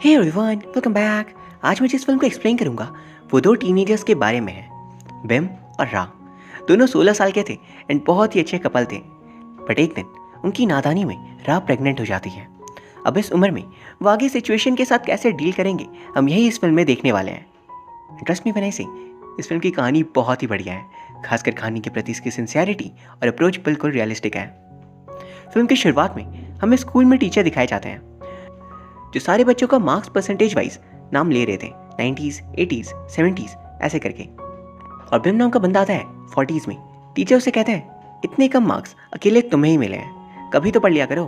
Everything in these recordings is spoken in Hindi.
Hey everyone, welcome back. आज मैं जिस फिल्म को एक्सप्लेन करूंगा वो दो टीनेजर्स के बारे में है, बिम और रा। दोनों 16 साल के थे एंड बहुत ही अच्छे कपल थे। बट एक दिन उनकी नादानी में रा प्रेग्नेंट हो जाती है। अब इस उम्र में वो आगे सिचुएशन के साथ कैसे डील करेंगे, हम यही इस फिल्म में देखने वाले हैं। ट्रस्ट मी बनाई से इस फिल्म की कहानी बहुत ही बढ़िया है, खासकर कहानी के प्रति इसकी सिंसियरिटी और अप्रोच बिल्कुल रियलिस्टिक है। फिल्म की शुरुआत में हमें स्कूल में टीचर दिखाए जाते हैं जो सारे बच्चों का मार्क्स परसेंटेज वाइज नाम ले रहे थे, 90s, 80s, 70s ऐसे करके। और बिम नाम का बंदा आता है 40s में। टीचर उसे कहते हैं इतने कम मार्क्स अकेले तुम्हें ही मिले हैं, कभी तो पढ़ लिया करो।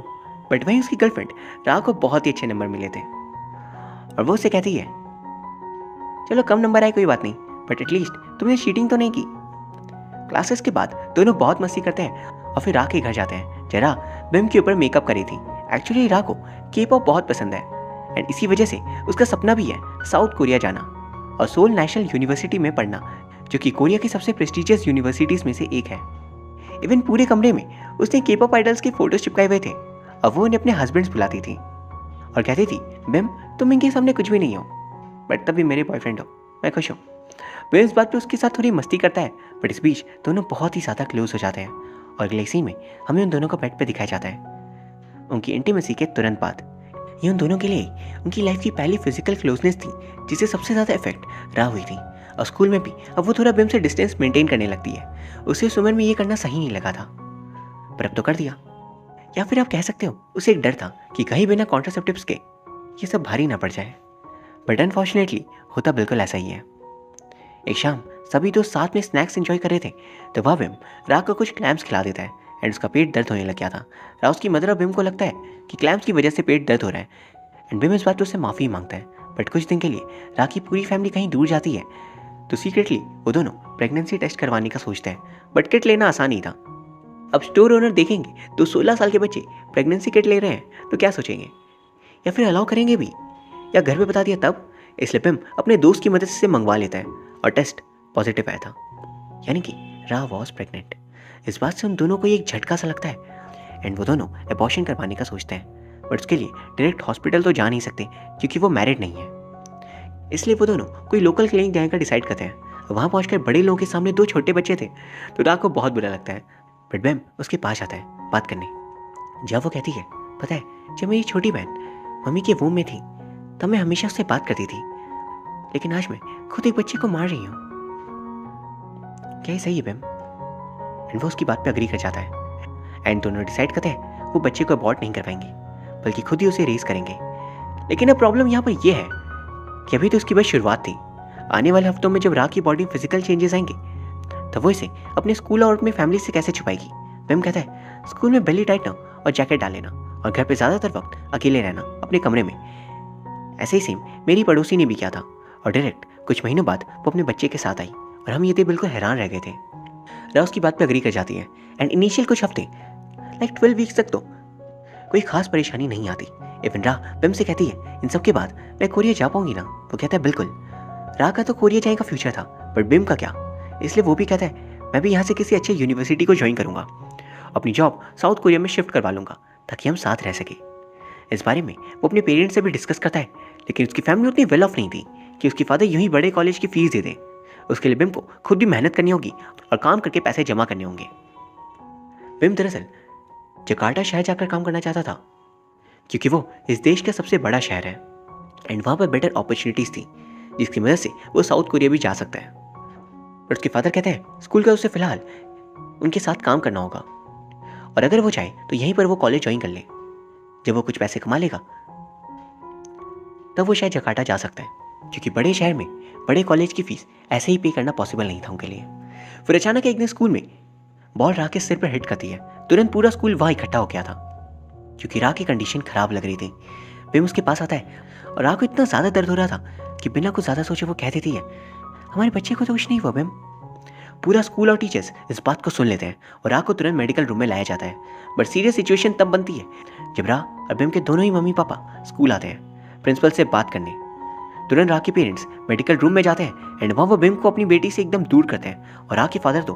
बट वहीं उसकी गर्लफ्रेंड रा को बहुत ही अच्छे नंबर मिले थे और वो उसे कहती है चलो कम नंबर आए कोई बात नहीं, बट एटलीस्ट तुमने चीटिंग तो नहीं की। क्लासेस के बाद दोनों बहुत मस्ती करते हैं और फिर रा के घर जाते हैं जरा बिम के ऊपर मेकअप करी थी। एक्चुअली रा को के पॉप बहुत पसंद है एंड इसी वजह से उसका सपना भी है साउथ कोरिया जाना और सोल नेशनल यूनिवर्सिटी में पढ़ना, जो कि कोरिया की सबसे प्रेस्टिजियस यूनिवर्सिटीज़ में से एक है। इवन पूरे कमरे में उसने के पॉप आइडल्स के फोटोज चिपकाए हुए थे और वो उन्हें अपने हस्बैंड्स बुलाती थी और कहती थी बिम तुम इनके सामने कुछ भी नहीं हो, बट तभी मेरे बॉयफ्रेंड हो, मैं खुश हूँ। बिम इस बात पर उसके साथ थोड़ी मस्ती करता है, बट इस बीच दोनों बहुत ही ज़्यादा क्लोज हो जाते हैं और अगले सीन में हमें उन दोनों को बेड पर दिखाया जाता है उनकी इंटीमेसी के तुरंत बाद। ये उन दोनों के लिए उनकी लाइफ की पहली फिजिकल क्लोजनेस थी जिससे सबसे ज़्यादा इफेक्ट रा हुई थी। और स्कूल में भी अब वो थोड़ा बिम से डिस्टेंस मेंटेन करने लगती है। उसे उस उम्र में ये करना सही नहीं लगा था, पर अब तो कर दिया। या फिर आप कह सकते हो उसे एक डर था कि कहीं बिना कॉन्ट्रासेप्टिव्स के ये सब भारी ना पड़ जाए। बट अनफॉर्चुनेटली होता बिल्कुल ऐसा ही है। एक शाम सभी दोस्त साथ में स्नैक्स एंजॉय कर रहे थे तो वह बिम रा को कुछ क्लैम्स खिला देता है एंड उसका पेट दर्द होने लग गया था। राउस की मदर और बिम को लगता है कि क्लैम्स की वजह से पेट दर्द हो रहा है एंड बिम इस बात पर उससे माफ़ी मांगता है। बट कुछ दिन के लिए रा की पूरी फैमिली कहीं दूर जाती है तो सीक्रेटली वो दोनों प्रेगनेंसी टेस्ट करवाने का सोचते हैं, बट किट लेना आसान नहीं था। अब स्टोर ओनर देखेंगे तो 16 साल के बच्चे प्रेगनेंसी किट ले रहे हैं तो क्या सोचेंगे, या फिर अलाउ करेंगे भी, या घर पे बता दिया तब। इसलिए बिम अपने दोस्त की मदद से मंगवा लेता है और टेस्ट पॉजिटिव आया था, यानी कि रा वॉज प्रेग्नेंट। इस बात से उन दोनों को एक झटका सा लगता है एंड वो दोनों अबॉर्शन करवाने का सोचते हैं, बट उसके लिए डायरेक्ट हॉस्पिटल तो जा नहीं सकते क्योंकि वो मैरिड नहीं है। इसलिए वो दोनों कोई लोकल क्लिनिक जाने का डिसाइड करते हैं। वहाँ पहुंचकर बड़े लोगों के सामने दो छोटे बच्चे थे तो रा को बहुत बुरा लगता है, बट बिम उसके पास आता है बात करने। जब वो कहती है पता है जब मेरी छोटी बहन मम्मी के वूम में थी तब मैं हमेशा उससे बात करती थी, लेकिन आज मैं खुद एक बच्चे को मार रही हूँ। क्या ये सही है बिम? एंड वो उसकी बात पे अग्री कर जाता है एंड दोनों डिसाइड करते हैं वो बच्चे को अबॉर्ट नहीं कर पाएंगे बल्कि खुद ही उसे रेस करेंगे। लेकिन अब प्रॉब्लम यहाँ पर यह है कि अभी तो उसकी बस शुरुआत थी। आने वाले हफ्तों में जब रा की बॉडी में फिजिकल चेंजेस आएंगे तब वो इसे अपने स्कूल और अपनी फैमिली से कैसे छुपाएगी। बिम कहता है स्कूल में बेली टाइटना और जैकेट डाल लेना और घर पे ज़्यादातर वक्त अकेले रहना अपने कमरे में। ऐसे ही सेम मेरी पड़ोसी ने भी किया था और डायरेक्ट कुछ महीनों बाद वो अपने बच्चे के साथ आई और हम ये थे बिल्कुल हैरान रह गए थे। रा उसकी बात पे अग्री कर जाती है एंड इनिशियल कुछ हफ्ते लाइक 12 वीक्स तक तो कोई खास परेशानी नहीं आती। इवन रा बिम से कहती है इन सब के बाद मैं कोरिया जा पाऊंगी ना। वो कहता है बिल्कुल। रा का तो कोरिया जाने का फ्यूचर था, बट बिम का क्या? इसलिए वो भी कहता है मैं भी यहाँ से किसी अच्छे यूनिवर्सिटी को ज्वाइन करूँगा, अपनी जॉब साउथ कोरिया में शिफ्ट करवा लूँगा ताकि हम साथ रह सके। इस बारे में वो अपने पेरेंट्स से भी डिस्कस करता है, लेकिन उसकी फैमिली उतनी वेल ऑफ नहीं थी कि उसकी फादर यूं ही बड़े कॉलेज की फीस दे दें। उसके लिए बिम को खुद भी मेहनत करनी होगी और काम करके पैसे जमा करने होंगे। बिम दरअसल जकार्ता शहर जाकर काम करना चाहता था क्योंकि वो इस देश का सबसे बड़ा शहर है एंड वहाँ पर बेटर अपॉर्चुनिटीज़ थी जिसकी मदद से वो साउथ कोरिया भी जा सकता है। पर उसके फादर कहते हैं स्कूल का उसे फिलहाल उनके साथ काम करना होगा और अगर वो चाहे तो यहीं पर वो कॉलेज ज्वाइन कर ले। जब वो कुछ पैसे कमा लेगा तब वो शायद जकार्ता जा सकता है, क्योंकि बड़े शहर में बड़े कॉलेज की फीस ऐसे ही पे करना पॉसिबल नहीं था उनके लिए। फिर अचानक एक दिन स्कूल में बॉल रा के सिर पर हिट करती है। तुरंत पूरा स्कूल वहाँ इकट्ठा हो गया था क्योंकि रा की कंडीशन खराब लग रही थी। बिम उसके पास आता है और रा को इतना ज़्यादा दर्द हो रहा था कि बिना कुछ ज़्यादा सोचे वो कह देती है हमारे बच्चे को तो कुछ नहीं हुआ बिम। पूरा स्कूल और टीचर्स इस बात को सुन लेते हैं और रा को तुरंत मेडिकल रूम में लाया जाता है। बट सीरियस सिचुएशन तब बनती है जब रा और बिम के दोनों ही मम्मी पापा स्कूल आते हैं प्रिंसिपल से बात करने। तुरंत रा के पेरेंट्स मेडिकल रूम में जाते हैं एंड वहाँ वो बिम को अपनी बेटी से एकदम दूर करते हैं और रा के फादर तो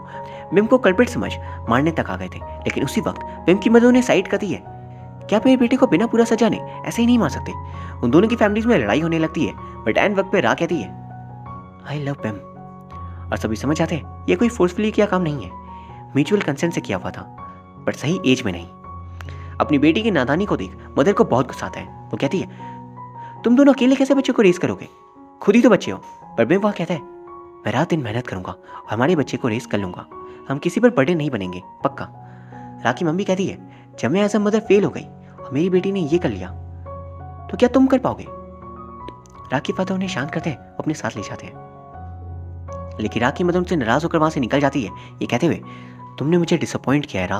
बिम को कल्प्रिट समझ मारने तक आ गए थे। लेकिन उसी वक्त बिम की मदर उन्हें साइड करती है क्या आप मेरे बेटे को बिना पूरा सजाने ऐसे ही नहीं मार सकते? उन दोनों की फैमिलीज में लड़ाई होने लगती है, बट एंड वक्त पे रा कहती है आई लव बेम। और सभी समझ जाते हैं ये कोई फोर्सफुली किया काम नहीं है, म्यूचुअल कंसेंट से किया हुआ था, बट सही एज में नहीं। अपनी बेटी की नादानी को देख मदर को बहुत गुस्सा आता है। वो कहती है तुम दोनों अकेले कैसे बच्चे को रेस करोगे, खुद ही तो बच्चे हो। पर बेम वह कहता है मैं रात दिन मेहनत करूंगा और हमारे बच्चे को रेस कर लूंगा, हम किसी पर बर्डन नहीं बनेंगे पक्का। रा की मम्मी कहती है जब मैं एज अ मदर फेल हो गई और मेरी बेटी ने ये कर लिया तो क्या तुम कर पाओगे? रा के फादर उन्हें शांत करते हैं, अपने साथ ले जाते हैं। लेकिन रा की मदर उनसे नाराज होकर वहां से निकल जाती है, ये कहते हुए तुमने मुझे डिसअपॉइंट किया है रा,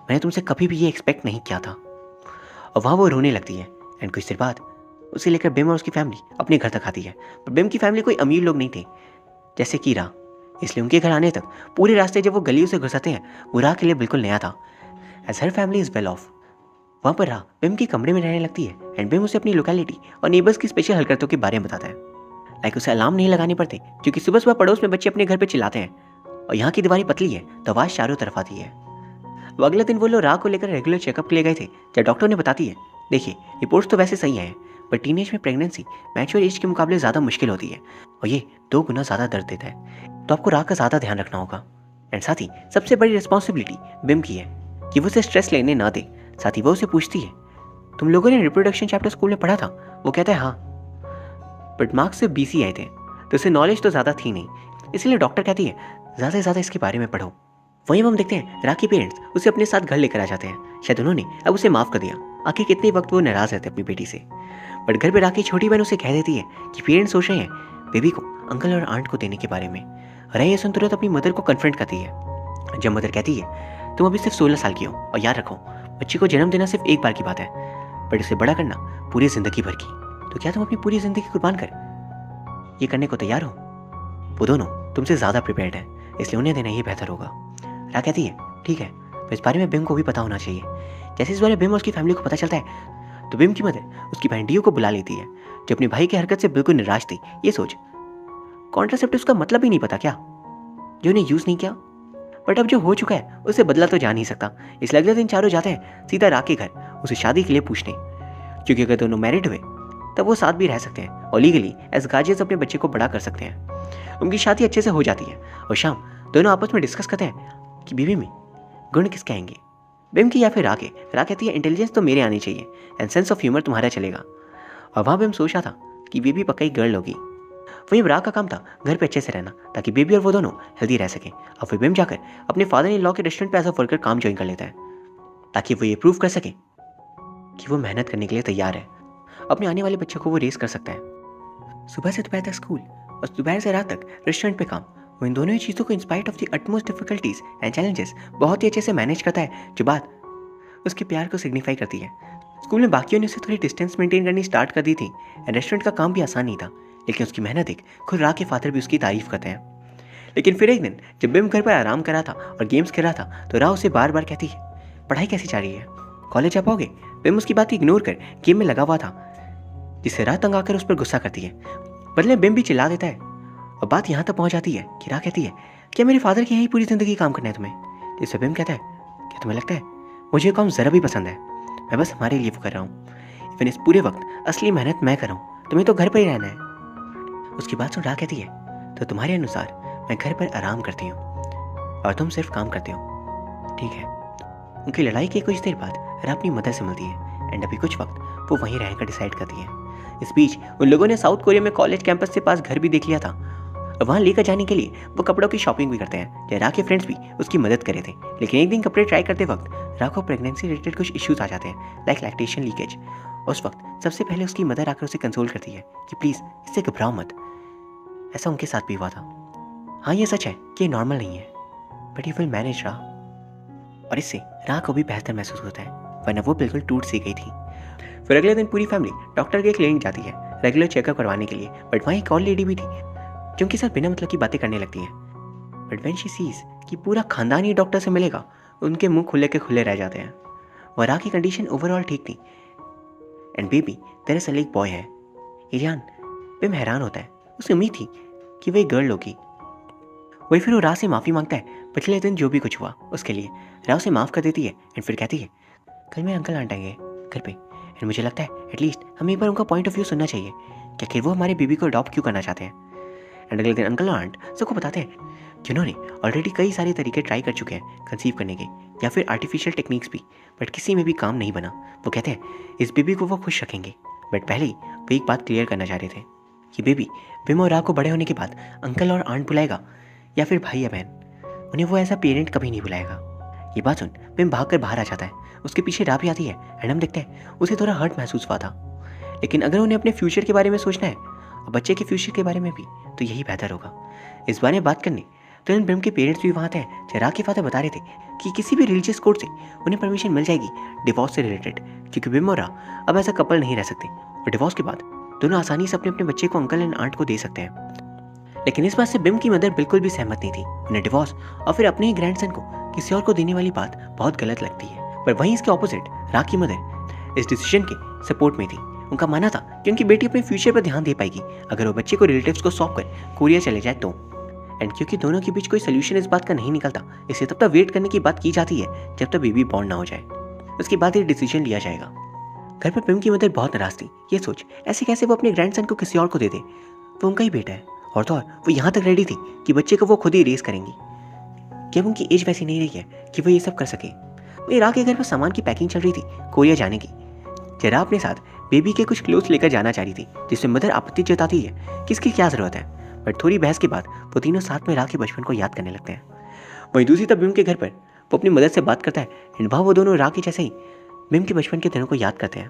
मैंने तुमसे कभी भी ये एक्सपेक्ट नहीं किया था। और वहाँ वो रोने लगती है। एंड कुछ देर बाद उसे लेकर बेम और उसकी फैमिली अपने घर तक आती है। पर बेम की फैमिली कोई अमीर लोग नहीं थे जैसे कि रा, इसलिए उनके घर आने तक पूरे रास्ते जब वो गलियों से गुजरते हैं वो रा के लिए बिल्कुल नया था। As her family is well off. वहाँ पर रा बेम के कमरे में रहने लगती है एंड बेम उसे अपनी लोकेलिटी और नेबर्स की स्पेशल हरकतों के बारे में बताता है। लाइक उसे अलार्म नहीं लगाने पड़ते क्योंकि सुबह सुबह पड़ोस में बच्चे अपने घर पे चिल्लाते हैं और यहाँ की दीवारें पतली है तो आवाज़ चारों तरफ आती है। वो अगले दिन वो लोग रा को लेकर रेगुलर चेकअप के लिए गए थे जब डॉक्टर ने बताती है देखिए रिपोर्ट्स तो वैसे सही है पर टीनेज में प्रेगनेंसी मैच्योर एज के मुकाबले ज़्यादा मुश्किल होती है और ये 2 गुना ज़्यादा दर्द देता है, तो आपको रा का ज़्यादा ध्यान रखना होगा। एंड साथ ही सबसे बड़ी रिस्पॉन्सिबिलिटी बिम की है कि वो उसे स्ट्रेस लेने ना दे। साथ ही वो उसे पूछती है तुम लोगों ने रिप्रोडक्शन चैप्टर स्कूल में पढ़ा था? वो कहता है हाँ, बट मार्क्स सिर्फ 20 ही आए थे तो उसे नॉलेज तो ज़्यादा थी नहीं, इसलिए डॉक्टर कहती है ज़्यादा से ज़्यादा इसके बारे में पढ़ो। वहीं हम देखते हैं रा के पेरेंट्स उसे अपने साथ घर लेकर आ जाते हैं, शायद उन्होंने अब उसे माफ़ कर दिया। आखिर कितने वक्त वो नाराज़ रहते अपनी बेटी से। बट घर पे रा की छोटी बहन उसे कह देती है कि पेरेंट्स सोच रहे हैं बेबी को अंकल और आंट को देने के बारे में। रा ये सुन तुरंत अपनी मदर को कन्फ्रंट करती है। जब मदर कहती है तुम अभी सिर्फ 16 साल की हो और याद रखो बच्चे को जन्म देना सिर्फ एक बार की बात है बट इसे बड़ा करना पूरी जिंदगी भर की, तो क्या तुम अपनी पूरी जिंदगी कुर्बान कर ये करने को तैयार हो? वो दोनों तुमसे ज़्यादा प्रिपेयर्ड है इसलिए उन्हें देना ही बेहतर होगा। रा कहती है ठीक है, तो इस बारे में बिम को भी पता होना चाहिए। जैसे इस बारे में बिम और उसकी फैमिली को पता चलता है तो बिम की मदर उसकी बहन डियो को बुला लेती है जो अपने भाई की हरकत से बिल्कुल निराश थी। ये सोच कॉन्ट्रासेप्टिव्स का मतलब ही नहीं पता क्या, जो उन्हें यूज़ नहीं किया, बट अब जो हो चुका है उसे बदला तो जा नहीं सकता। इसलिए अगले दिन चारों जाते हैं सीधा रा के घर उसे शादी के लिए पूछने, क्योंकि अगर दोनों मैरिड हुए तब वो साथ भी रह सकते हैं और लीगली एज गार्जियंस अपने बच्चे को बड़ा कर सकते हैं। उनकी शादी अच्छे से हो जाती है और शाम दोनों आपस में डिस्कस करते हैं कि बेबी में गुण किसके आएंगे, बिम की या फिर रा के। रा कहती है इंटेलिजेंस तो मेरे आनी चाहिए एंड सेंस ऑफ ह्यूमर तुम्हारा चलेगा। और वहाँ बिम सोचा था कि बेबी पक्का ही गर्ल होगी। वहीं रा का काम था घर पे अच्छे से रहना ताकि बेबी और वो दोनों हेल्दी रह सकें। और फिर बिम जाकर अपने फादर इन लॉ के रेस्टोरेंट पे एज अ वर्कर काम ज्वाइन कर लेता है ताकि वो ये प्रूव कर सके कि वो मेहनत करने के लिए तैयार है, अपने आने वाले बच्चों को वो रेस कर सकता है। सुबह से दोपहर तक स्कूल और दोपहर से रात तक रेस्टोरेंट पे काम, वो इन दोनों ही चीज़ों को in spite of the utmost difficulties and challenges बहुत ही अच्छे से मैनेज करता है, जो बात उसके प्यार को सिग्निफाई करती है। स्कूल में बाकियों ने उसे थोड़ी डिस्टेंस मेंटेन करनी स्टार्ट कर दी थी एंड रेस्टोरेंट का काम भी आसान नहीं था, लेकिन उसकी मेहनत देख खुद रा के फादर भी उसकी तारीफ करते हैं। लेकिन फिर एक दिन जब बिम घर पर आराम कर रहा था और गेम्स खेल रहा था तो रा उसे बार बार कहती है पढ़ाई कैसी जा रही है, कॉलेज आ पाओगे? बिम उसकी बात इग्नोर कर गेम में लगा हुआ था, जिससे रा तंग आकर उस पर गुस्सा करती है। बदले बिम भी चिल्ला देता है और बात यहाँ तक पहुँच जाती है कि रा कहती है क्या मेरे फादर की यही पूरी ज़िंदगी काम करना है तुम्हें? जिससे बिम कहता है क्या तुम्हें लगता है मुझे काम ज़रा भी पसंद है, मैं बस हमारे लिए वो कर रहा हूँ, इवन इस पूरे वक्त असली मेहनत मैं कर रहा हूँ, तुम्हें तो घर पर ही रहना है। उसकी बात सुन रा कहती है तो तुम्हारे अनुसार मैं घर पर आराम करती हूँ और तुम सिर्फ काम करते हो, ठीक है। उनकी लड़ाई के कुछ देर बाद रा अपनी मदर से मिलती है एंड अभी कुछ वक्त वो वहीं रहकर डिसाइड करती है। इस बीच उन लोगों ने साउथ कोरिया में कॉलेज कैंपस से पास घर भी देख लिया था और वहाँ लेकर जाने के लिए वो कपड़ों की शॉपिंग भी करते हैं, जहाँ रा के फ्रेंड्स भी उसकी मदद करे थे। लेकिन एक दिन कपड़े ट्राई करते वक्त रा को प्रेगनेंसी रिलेटेड कुछ इश्यूज आ जाते हैं लाइक लैक्टेशन लीकेज। उस वक्त सबसे पहले उसकी मदर आकर उसे कंसोल करती है कि प्लीज़ इससे घबराओ मत, ऐसा उनके साथ भी हुआ था। हाँ ये सच है कि ये नॉर्मल नहीं है बट यू विल मैनेज रा। और इससे रा को भी बेहतर महसूस होता है, वरना वो बिल्कुल टूट सी गई थी। फिर अगले दिन पूरी फैमिली डॉक्टर के क्लिनिक जाती है रेगुलर चेकअप करवाने के लिए, बट वहाँ एक और लेडी भी थी जो उनके साथ बिना मतलब की बातें करने लगती है। बट व्हेन शी सीज कि पूरा खानदान ही डॉक्टर से मिलेगा, उनके मुंह खुले के खुले रह जाते हैं। और रा की कंडीशन ओवरऑल ठीक थी एंड बेबी दरअसल एक बॉय है। ये जान बिम हैरान होता है, उसे उम्मीद थी कि वह एक गर्ल होगी। वही फिर वो रा से माफ़ी मांगता है पिछले दिन जो भी कुछ हुआ उसके लिए। रा उसे माफ़ कर देती है एंड फिर कहती है कल मेरे अंकल आंट आएंगे घर पे, एंड मुझे लगता है एटलीस्ट हमें एक बार उनका पॉइंट ऑफ व्यू सुनना चाहिए कि आखिर वो हमारे बेबी को अडॉप्ट क्यों करना चाहते हैं। एंड अगले दिन अंकल और आंट सबको बताते हैं कि उन्होंने ऑलरेडी कई सारे तरीके ट्राई कर चुके हैं कंसीव करने के, या फिर आर्टिफिशियल टेक्निक्स भी, बट किसी में भी काम नहीं बना। वो कहते हैं इस बेबी को वो खुश रखेंगे, बट पहले ही वो एक बात क्लियर करना चाह रहे थे कि बेबी विम और रा को बड़े होने के बाद अंकल और आंट बुलाएगा या फिर भाई या बहन, उन्हें वो ऐसा पेरेंट कभी नहीं बुलाएगा। ये बात सुन विम भाग कर बाहर आ जाता है, उसके पीछे रा भी आती है एंड हम देखते हैं उसे थोड़ा हर्ट महसूस हुआ था, लेकिन अगर उन्हें अपने फ्यूचर के बारे में सोचना है और बच्चे के फ्यूचर के बारे में भी तो यही बेहतर होगा। इस बारे में बात करने तुरंत ब्रह्म के पेरेंट्स भी वहाँ थे। रा के फादर बता रहे थे कि किसी भी रिलीजियस कोर्ट से उन्हें परमिशन मिल जाएगी डिवोर्स से रिलेटेड, क्योंकि विम और रा अब ऐसा कपल नहीं रह सकते और डिवोर्स के बाद दोनों आसानी से अपने अपने बच्चे को अंकल एंड आंट को दे सकते हैं। लेकिन इस बात से बिम की मदर बिल्कुल भी सहमत नहीं थी। उन्हें डिवोर्स और फिर अपने ही ग्रैंडसन को किसी और को देने वाली बात बहुत गलत लगती है, पर वहीं इसके ऑपोजिट रा की मदर इस डिसीजन के सपोर्ट में थी। उनका मानना था कि उनकी बेटी अपने फ्यूचर पर ध्यान दे पाएगी अगर वो बच्चे को रिलेटिव्स को सौंप कर कोरिया चले जाए तो। एंड क्योंकि दोनों के बीच कोई सोल्यूशन इस बात का नहीं निकलता, इसलिए तब तक वेट करने की बात की जाती है जब तक बेबी बॉर्न ना हो जाए, उसके बाद ये डिसीजन लिया जाएगा। घर पर पिम की मदर बहुत नाराज थी। ये सोच ऐसे कैसे वो अपने ग्रैंडसन को किसी और को दे दे, वो उनका ही बेटा है, और तो और वो यहाँ तक रेडी थी कि बच्चे को वो खुद ही रेस करेंगी, कि अब उनकी एज वैसी नहीं रही है कि वो ये सब कर सके। वो रा के घर पर सामान की पैकिंग चल रही थी कोरिया जाने की। जरा अपने साथ बेबी के कुछ क्लोथ्स लेकर जाना चाह रही थी, जिसमें मदर आपत्ति जताती है कि इसकी क्या जरूरत है, बट थोड़ी बहस के बाद वो तीनों साथ में रा के बचपन को याद करने लगते हैं। वहीं दूसरी तरफ बिम के घर पर वो अपनी मदर से बात करता है एंड वहाँ वो दोनों रा के जैसे ही बिम के बचपन के दिनों को याद करते हैं।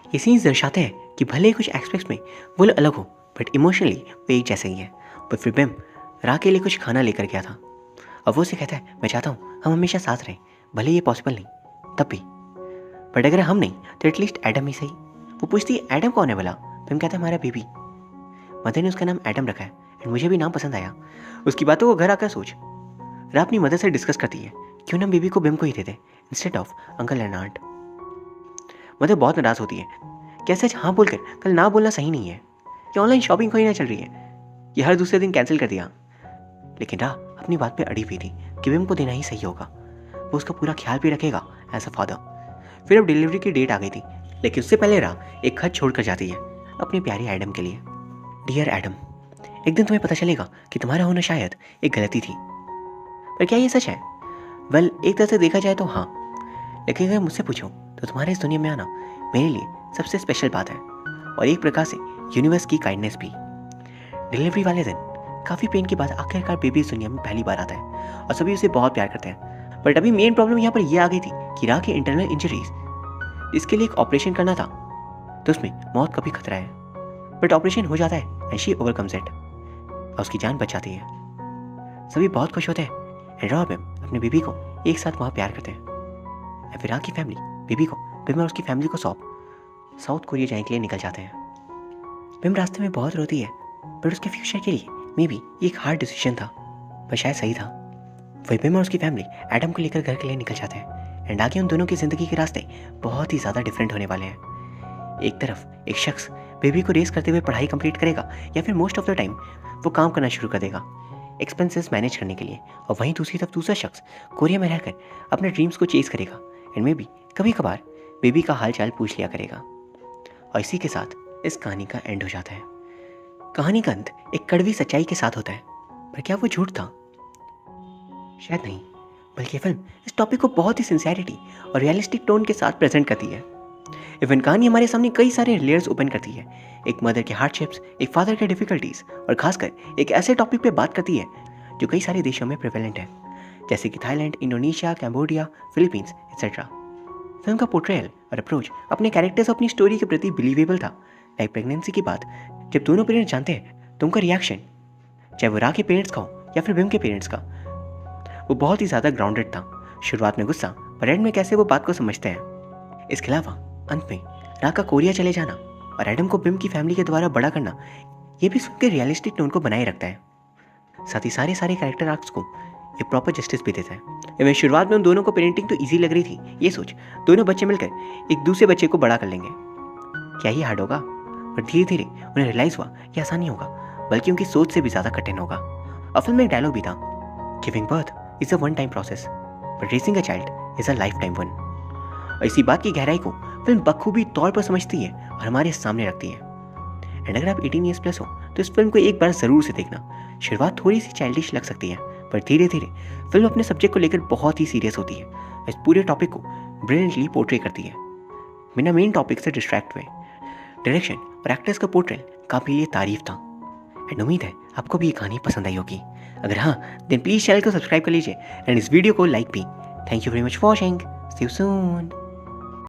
ये सीन्स दर्शाते हैं कि भले ही कुछ एस्पेक्ट्स में वो लोग अलग हो, बट इमोशनली वो एक जैसे ही है। पर फिर बिम रा के लिए कुछ खाना लेकर गया था और वो उसे कहता है मैं चाहता हूँ हम हमेशा साथ रहें, भले ये पॉसिबल नहीं तब भी, बट अगर हम नहीं तो एटलीस्ट एडम ही सही। वो पूछती है एडम कौन है भला? बिम कहता है हमारा बेबी। मदर ने उसका नाम एडम रखा है एंड मुझे भी नाम पसंद आया। उसकी बातों को घर आकर सोच रा अपनी मदर से डिस्कस करती है क्यों ना बेबी को बिम को ही दे दे instead of uncle and aunt. Mother बहुत नाराज होती है, कैसे आज हाँ बोलकर कल ना बोलना सही नहीं है, कि ऑनलाइन शॉपिंग कोई ना चल रही है, ये हर दूसरे दिन कैंसिल कर दिया। लेकिन रा अपनी बात पे अड़ी हुई थी कि बिम को देना ही सही होगा, वो उसका पूरा ख्याल भी रखेगा एज अ फादर। फिर अब डिलीवरी की डेट आ गई थी, लेकिन उससे पहले रा एक खत छोड़कर जाती है अपने प्यारे एडम के लिए। डियर एडम, एक दिन तुम्हें पता चलेगा कि तुम्हारा होना शायद एक गलती थी, पर क्या ये सच है? वेल, एक तरह से देखा जाए तो हाँ, लेकिन अगर मुझसे पूछो तो तुम्हारे इस दुनिया में आना मेरे लिए सबसे स्पेशल बात है, और एक प्रकार से यूनिवर्स की काइंडनेस भी। डिलीवरी वाले दिन काफ़ी पेन के बाद आखिरकार बेबी इस दुनिया में पहली बार आता है और सभी उसे बहुत प्यार करते हैं। बट अभी मेन प्रॉब्लम यहाँ पर यह आ गई थी कि रा के इंटरनल इंजरीज, इसके लिए एक ऑपरेशन करना था, तो उसमें मौत का भी खतरा है। बट ऑपरेशन हो जाता है एंड शी ओवरकम्स इट और उसकी जान बच जाती है। सभी बहुत खुश होते हैं एंड रा और बिम अपने बेबी को एक साथ वहाँ प्यार करते हैं। फिर रा की फैमिली बेबी को बिम और उसकी फैमिली को सौंप साउथ कोरिया जाने के लिए निकल जाते हैं। बिम रास्ते में बहुत रोती है, बट उसके फ्यूचर के लिए मे बी ये एक हार्ड डिसीजन था, पर शायद सही था। वही बिम और उसकी फैमिली एडम को लेकर घर के लिए निकल जाते हैं एंड आगे उन दोनों की ज़िंदगी के रास्ते बहुत ही ज़्यादा डिफरेंट होने वाले हैं। एक तरफ एक शख्स बेबी को रेस करते हुए पढ़ाई कंप्लीट करेगा, या फिर मोस्ट ऑफ द टाइम वो काम करना शुरू कर देगा एक्सपेंसेस मैनेज करने के लिए, और वहीं दूसरी तरफ दूसरा शख्स कोरिया में रहकर अपने ड्रीम्स को चेज करेगा एंड मे बी कभी कभार बेबी का हाल चाल पूछ लिया करेगा। और इसी के साथ इस कहानी का एंड हो जाता है। कहानी का अंत एक कड़वी सच्चाई के साथ होता है, पर क्या वो झूठ था? शायद नहीं, बल्कि फिल्म इस टॉपिक को बहुत ही सिंसियरिटी और रियलिस्टिक टोन के साथ प्रेजेंट करती है। इवन कहानी हमारे सामने कई सारे लेयर्स ओपन करती है, एक मदर के हार्डशिप्स, एक फादर के डिफिकल्टीज, और खासकर एक ऐसे टॉपिक पे बात करती है जो कई सारे देशों में प्रेवेलेंट है, जैसे कि Thailand, Indonesia, Cambodia, Philippines etcetera. Film का पोर्ट्रेयल और अप्रोच अपने कैरेक्टर्स और अपनी स्टोरी के प्रति बिलीवेबल था। लाइक प्रेगनेंसी की बात, जब दोनों पेरेंट्स जानते हैं तो उनका रिएक्शन, चाहे वो रा के पेरेंट्स का हो या फिर बिम के पेरेंट्स का, वो बहुत ही ज़्यादा ग्राउंडेड था। शुरुआत में गुस्सा, पर एंड में कैसे वो बात को समझते हैं। इसके अलावा अंत में रा का कोरिया चले जाना और एडम को बिम की फैमिली के द्वारा बड़ा करना, ये भी फिल्म के रियलिस्टिक टोन को बनाए रखता है। साथ ही सारे कैरेक्टर आर्क्स को एक प्रॉपर जस्टिस भी देता है। इवन शुरुआत में उन दोनों को पेरेंटिंग तो ईजी लग रही थी, ये सोच दोनों बच्चे मिलकर एक दूसरे बच्चे को बड़ा कर लेंगे, क्या ही हार्ड होगा? पर धीरे धीरे उन्हें रियलाइज हुआ ये आसान नहीं होगा, बल्कि उनकी सोच से भी ज़्यादा कठिन होगा। और फिल्म में एक डायलॉग भी था, giving birth is a one time process but raising a child is a life time one. और इसी बात की गहराई को फिल्म बखूबी तौर पर समझती है और हमारे सामने रखती है। एंड अगर आप 18 ईयर्स प्लस हो तो इस फिल्म को एक बार ज़रूर से देखना। शुरुआत थोड़ी सी चाइल्डिश लग सकती है, पर धीरे धीरे फिल्म अपने सब्जेक्ट को लेकर बहुत ही सीरियस होती है। इस पूरे टॉपिक को ब्रिलियंटली पोर्ट्रे करती है बिना मेन टॉपिक से डिस्ट्रैक्ट हुए। डायरेक्शन और एक्टर्स का पोर्ट्रेल काफ़ी लिए तारीफ था। एंड उम्मीद है आपको भी ये कहानी पसंद आई होगी। अगर हाँ, देन प्लीज़ चैनल को सब्सक्राइब कर लीजिए एंड इस वीडियो को लाइक भी। Thank you very much for watching. See you soon.